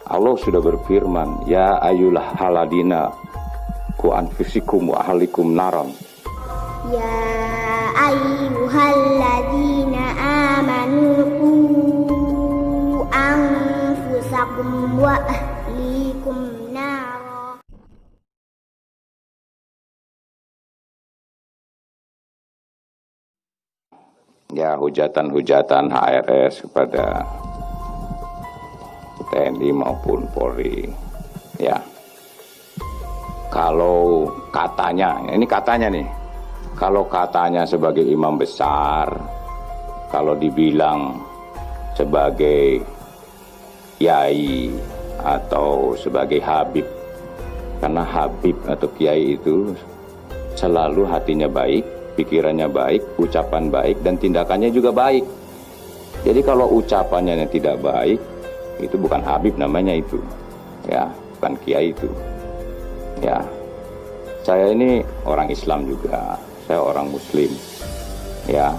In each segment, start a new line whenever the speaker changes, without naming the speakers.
Allah sudah berfirman, ya ayyuhal haladina ku anfusikum wa ahlikum naron.
Ya ayyuhalladzina amanu qu anfusakum wa ahlikum naro.
Ya, hujatan-hujatan HRS kepada TNI maupun Polri. Ya, kalau katanya, ini katanya nih, kalau katanya sebagai imam besar, kalau dibilang sebagai kiai atau sebagai habib, karena habib atau kiai itu selalu hatinya baik, pikirannya baik, ucapan baik, dan tindakannya juga baik. Jadi kalau ucapannya yang tidak baik, itu bukan habib namanya itu, ya, bukan kiai itu. Ya, saya ini orang Islam juga, saya orang Muslim, ya,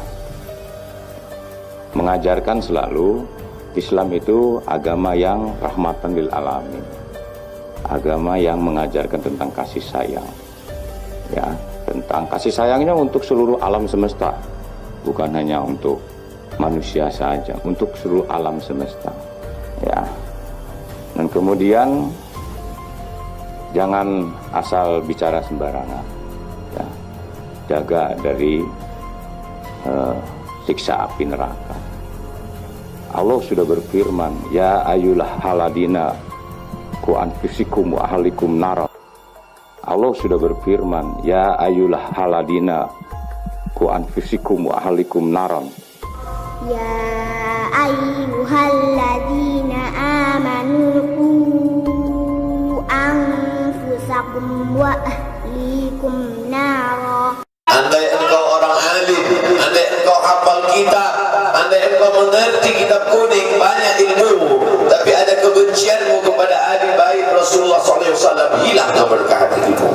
mengajarkan selalu Islam itu agama yang rahmatan lil alamin, agama yang mengajarkan tentang kasih sayang, ya, tentang kasih sayangnya untuk seluruh alam semesta, bukan hanya untuk manusia saja, untuk seluruh alam semesta, ya. Dan kemudian jangan asal bicara sembarangan, ya. Jaga dari siksa api neraka. Allah sudah berfirman, ya ayyuhal haladina ku anfusikum wa ahlikum naron. Allah sudah berfirman, ya ayyuhal haladina ku anfusikum wa ahlikum naron.
Ya ayyuhalladzina amanu qu anfusakum wa ahlikum naro.
Andai engkau orang alim, andai engkau hafal kitab, andai engkau mengerti kitab kuning, banyak ilmu, tapi ada kebencianmu kepada ahli bait Rasulullah SAW, hilang keberkahan hidupmu.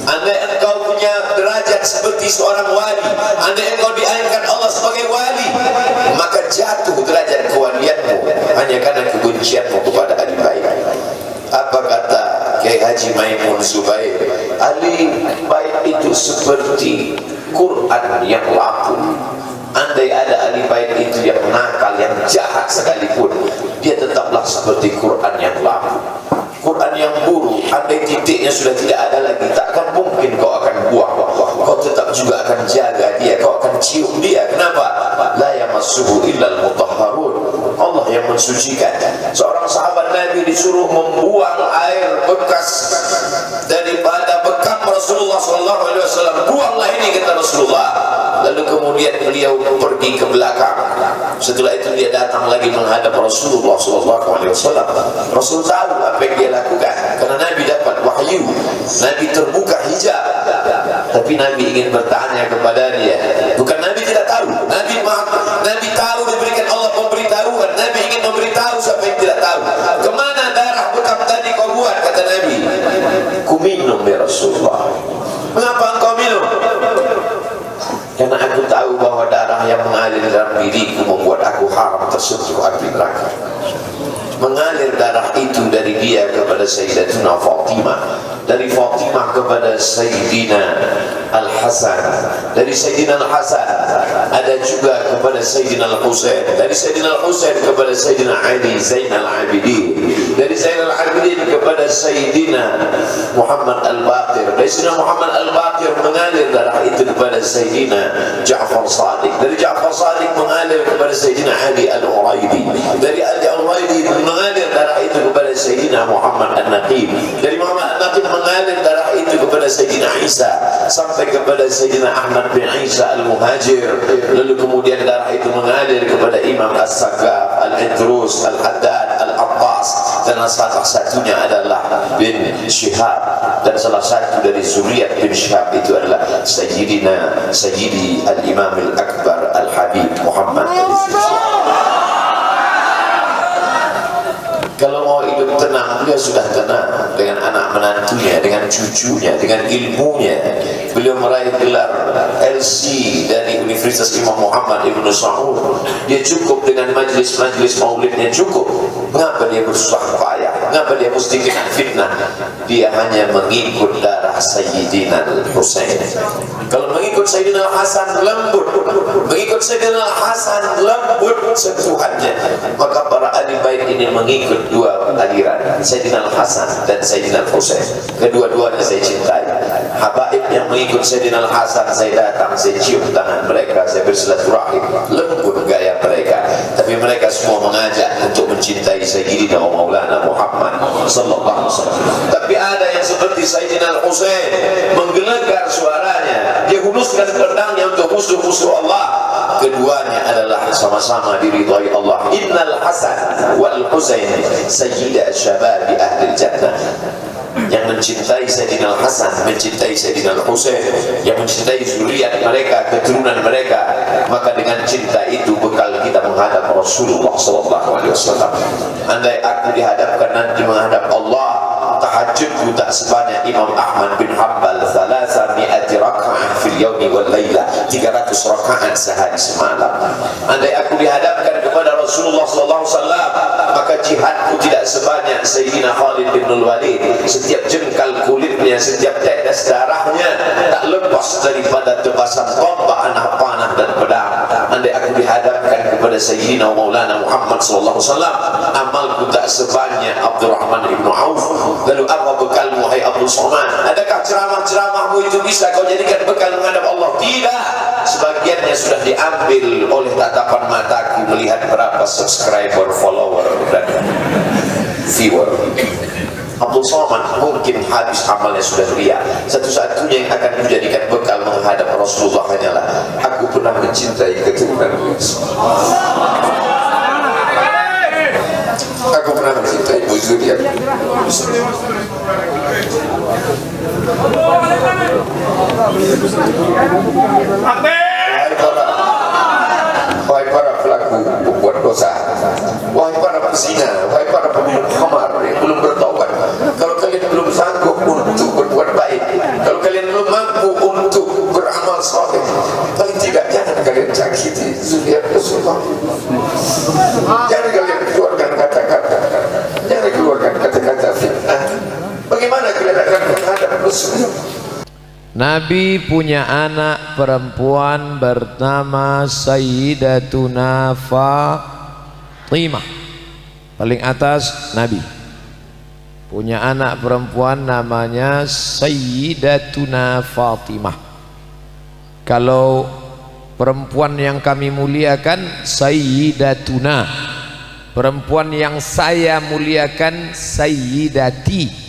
Andai engkau punya derajat seperti seorang wali, andai engkau diangkat Allah sebagai wali, maka jatuh derajat kewalianmu hanya karena kebencianmu kepada ahli bait. Apa kata Kiai Haji Maimun Zubair? Ahli bait itu seperti Quran yang laku. Andai ada ahli bait itu yang nakal, yang jahat sekalipun, dia tetaplah seperti Quran yang laku. Quran yang buruk, andai titiknya sudah tidak ada lagi, takkan mungkin kau akan buang. Kau tetap juga akan jaga dia, kau akan cium dia. Kenapa? La yamassuhu illal mutahharun. Allah yang mensucikan. Seorang sahabat Nabi disuruh membuang air bekas daripada bekam Rasulullah SAW. Buanglah ini, kata Rasulullah. Lalu kemudian beliau pergi ke belakang. Setelah itu dia datang lagi menghadap Rasulullah SAW. Rasul tahu apa yang dia lakukan, karena Nabi dapat wahyu, Nabi terbuka hijab. Tapi Nabi ingin bertanya kepada dia. Bukan Nabi tidak tahu, Nabi tahu, diberikan Allah pemberitahuan. Nabi ingin memberitahu siapa yang tidak tahu. Kemana darah bekam tadi kau buat? Kata Nabi, ku minum ya Rasulullah. Mengapa engkau minum? Karena aku tahu bahwa darah yang mengalir dalam diriku membuat aku haram tersentuh api neraka. Mengalir darah itu dari dia kepada Sayyidatina Fatimah, dari Fatimah kepada Sayyidina Al-Hasan, dari Sayyidina Al-Hasan ada juga kepada Sayyidina Al-Husain, dari Sayyidina Al-Husain kepada Sayyidina Ali Zainal Abidin, dari Zainal Abidin kepada Sayyidina Muhammad Al-Baqir, dari Sayyidina Muhammad Al-Baqir mengalir darah itu kepada Sayyidina Ja'far Sadiq, dari Ja'far Sadiq mengalir kepada Sayyidina Ali Al-Uraidi, dari Ali Al-Uraidi mengalir darah itu kepada Sayyidina Muhammad An-Naqib, dari Muhammad An-Naqib mengalir darah itu kepada Sayyidina Isa sampai kepada Sayyidina Ahmad bin Isa Al-Muhajir. Lalu kemudian darah itu mengalir kepada Imam As-Saqqaf, Al-Idrus, Al-Haddad, Al-Abbas, dan salah satunya adalah bin Syihab, dan salah satu dari zuriat bin Syihab itu adalah Sayyidi Al-Imam Al-Akbar Al-Habib Muhammad. Kalau mau hidup tenang, beliau sudah tenang dengan anak menantunya, dengan cucunya, dengan ilmunya. Beliau meraih gelar LC dari Universitas Imam Muhammad Ibn Saud. Dia cukup dengan majlis-majlis maulidnya, cukup. Mengapa dia bersusah payah? Mengapa dia mesti kena fitnah? Dia hanya mengikut darah Sayyidina Al-Husain. Kalau mengikut Sayyidina Al-Hasan lembut, mengikut Sayyidina Al-Hasan lembut sentuhannya. Maka para ahli bait ini mengikut dua aliran, Sayyidina Al-Hasan dan Sayyidina Al-Husain. Kedua-duanya saya cintai. Habaib yang mengikut Sayyidina Al-Hasan, saya datang, saya cium tangan mereka, saya bersilaturahim, lembut gaya mereka. Tapi mereka semua mengajak untuk mencintai Sayyidina Maulana Muhammad sallallahu alaihi wasallam. Tapi ada yang seperti Sayyidina Al-Husain menggelegar suaranya, dia huluskan pedangnya untuk musuh-musuh Allah. Keduanya adalah sama-sama diridhai Allah. Innal Hasan wal Husain sayyida syababi ahli jannah. Yang mencintai Sayyidina Al-Hasan, mencintai Sayyidina Al-Husain, yang mencintai zuriat mereka, keturunan mereka, maka dengan cinta itu bekal kita menghadap Rasulullah SAW. Andai aku dihadapkan nanti menghadap Allah, tahajudku tak sebanyak Imam Ahmad bin Hanbal 300 raka'ah fil yawmi wal layla, 300 rakaat sehari semalam. Andai aku dihadapkan kepada Rasulullah SAW, maka jihadku tidak sebanyak Sayyidina Khalid bin Walid. Setiap jengkal kulitnya, setiap tetes darahnya tak lepas daripada tebasan tombak, anak panah dan pedang. Andai aku dihadapkan kepada Sayyidina Maulana Muhammad SAW, amalku tak sebanyak Abdurrahman ibn Auf. Lalu apa bekalmu, hai Abdul Somad? Adakah ceramah-ceramahmu itu bisa kau jadikan bekal menghadap Allah? Tidak. Sebagiannya sudah diambil oleh tatapan mataku melihat berapa subscriber, follower dan viewer. Abdul Somad mungkin habis amalnya sudah ria. Satu-satunya yang akan menjadikan bekal menghadap Rasulullah hanyalah aku pernah mencintai keturunan aku pernah mencintai zuriat. Wahai para pelaku pembuat dosa, wahai para pezina, wahai para peminum khamar yang belum bertaubat, kalau kalian belum sanggup untuk berbuat baik, kalau kalian belum mampu untuk beramal saleh, paling tidak jangan kalian sakiti zuriat Rasulullah. Jangan kalian keluarkan kata-kata, jangan keluarkan kata-kata fitnah. Bagaimana kalian akan menghadap Rasulullah?
Nabi punya anak perempuan bernama Sayyidatuna Fatimah. Paling atas Nabi punya anak perempuan namanya Sayyidatuna Fatimah. Kalau perempuan yang kami muliakan Sayyidatuna, perempuan yang saya muliakan Sayyidati.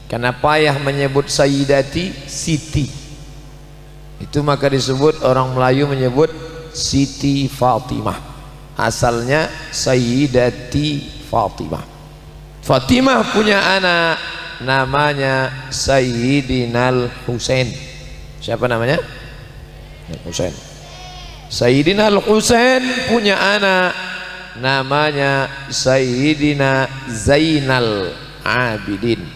Kenapa payah menyebut Sayyidati? Siti. Itu maka disebut, orang Melayu menyebut Siti Fatimah. Asalnya Sayyidati Fatimah. Fatimah punya anak namanya Sayyidina Al-Husain. Siapa namanya? Al-Husain. Sayyidina Al-Husain punya anak namanya Sayyidina Zainal Abidin.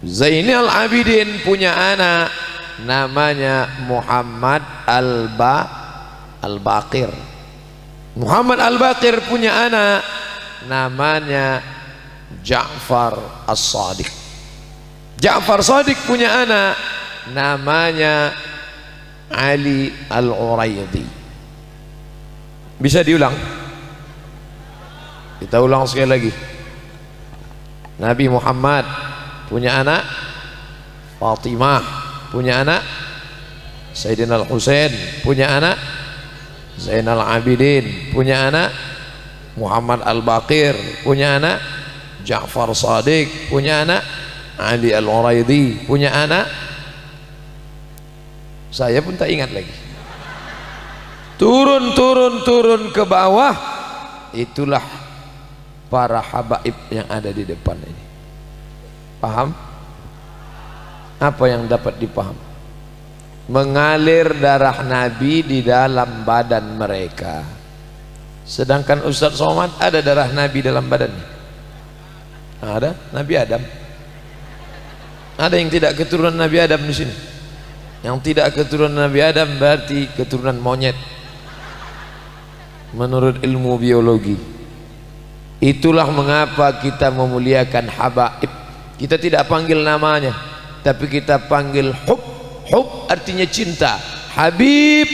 Zainal Abidin punya anak namanya Muhammad Al-Baqir. Muhammad Al-Baqir punya anak namanya Ja'far As-Sadiq. Ja'far Sadiq punya anak namanya Ali Al-Uraidi. Bisa diulang? Kita ulang sekali lagi. Nabi Muhammad punya anak Fatimah, punya anak Sayyidina Al-Husain, punya anak Zainal Abidin, punya anak Muhammad Al-Baqir, punya anak Ja'far Sadiq, punya anak Ali Al-Uraidi, punya anak saya pun tak ingat lagi. Turun ke bawah, itulah para habaib yang ada di depan ini. Paham? Apa yang dapat dipaham? Mengalir darah Nabi di dalam badan mereka. Sedangkan Ustaz Somad ada darah Nabi dalam badannya? Ada? Nabi Adam. Ada yang tidak keturunan Nabi Adam di sini? Yang tidak keturunan Nabi Adam berarti keturunan monyet. Menurut ilmu biologi. Itulah mengapa kita memuliakan habaib. Kita tidak panggil namanya, tapi kita panggil hub. Hub artinya cinta. Habib,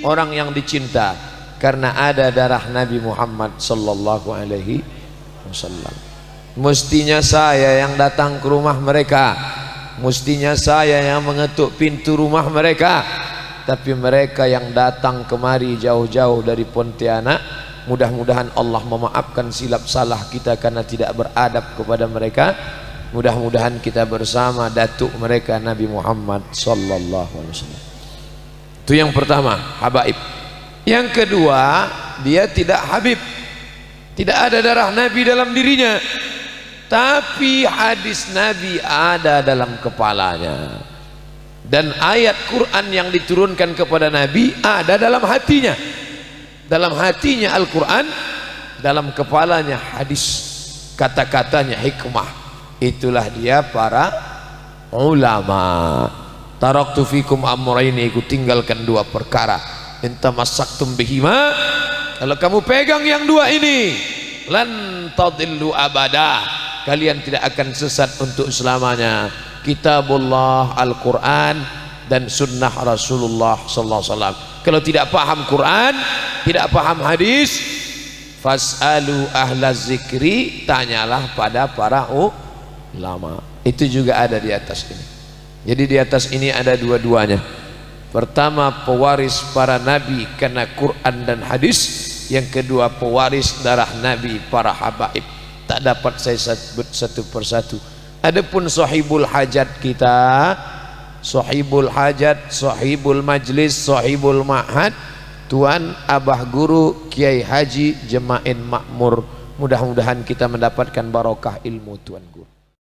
orang yang dicinta, karena ada darah Nabi Muhammad sallallahu alaihi wasallam. Mestinya saya yang datang ke rumah mereka, mestinya saya yang mengetuk pintu rumah mereka, tapi mereka yang datang kemari jauh-jauh dari Pontianak. Mudah-mudahan Allah memaafkan silap salah kita karena tidak beradab kepada mereka. Mudah-mudahan kita bersama datuk mereka Nabi Muhammad sallallahu alaihi wasallam. Itu yang pertama, habaib. Yang kedua, dia tidak habib. Tidak ada darah Nabi dalam dirinya, tapi hadis Nabi ada dalam kepalanya. Dan ayat Quran yang diturunkan kepada Nabi ada dalam hatinya. Dalam hatinya Al-Quran, dalam kepalanya hadis, kata-katanya hikmah. Itulah dia para ulama. Taraktu fikum amrayni, aku tinggalkan dua perkara. In tamassaktum bihima, kalau kamu pegang yang dua ini, lan tadillu abada, kalian tidak akan sesat untuk selamanya. Kitabullah, Al-Quran, dan sunnah Rasulullah sallallahu alaihi wasallam. Kalau tidak paham Quran, tidak paham hadis, fas'alu ahla zikri, tanyalah pada para ulama. Itu juga ada di atas ini. Jadi di atas ini ada dua-duanya. Pertama, pewaris para nabi karena Quran dan hadis. Yang kedua, pewaris darah nabi, para habaib. Tak dapat saya sebut satu persatu. Adapun sahibul hajat kita, sahibul hajat, sahibul majlis, sahibul ma'had, Tuan Abah Guru Kiai Haji Jemain Makmur. Mudah-mudahan kita mendapatkan barokah ilmu Tuan Guru.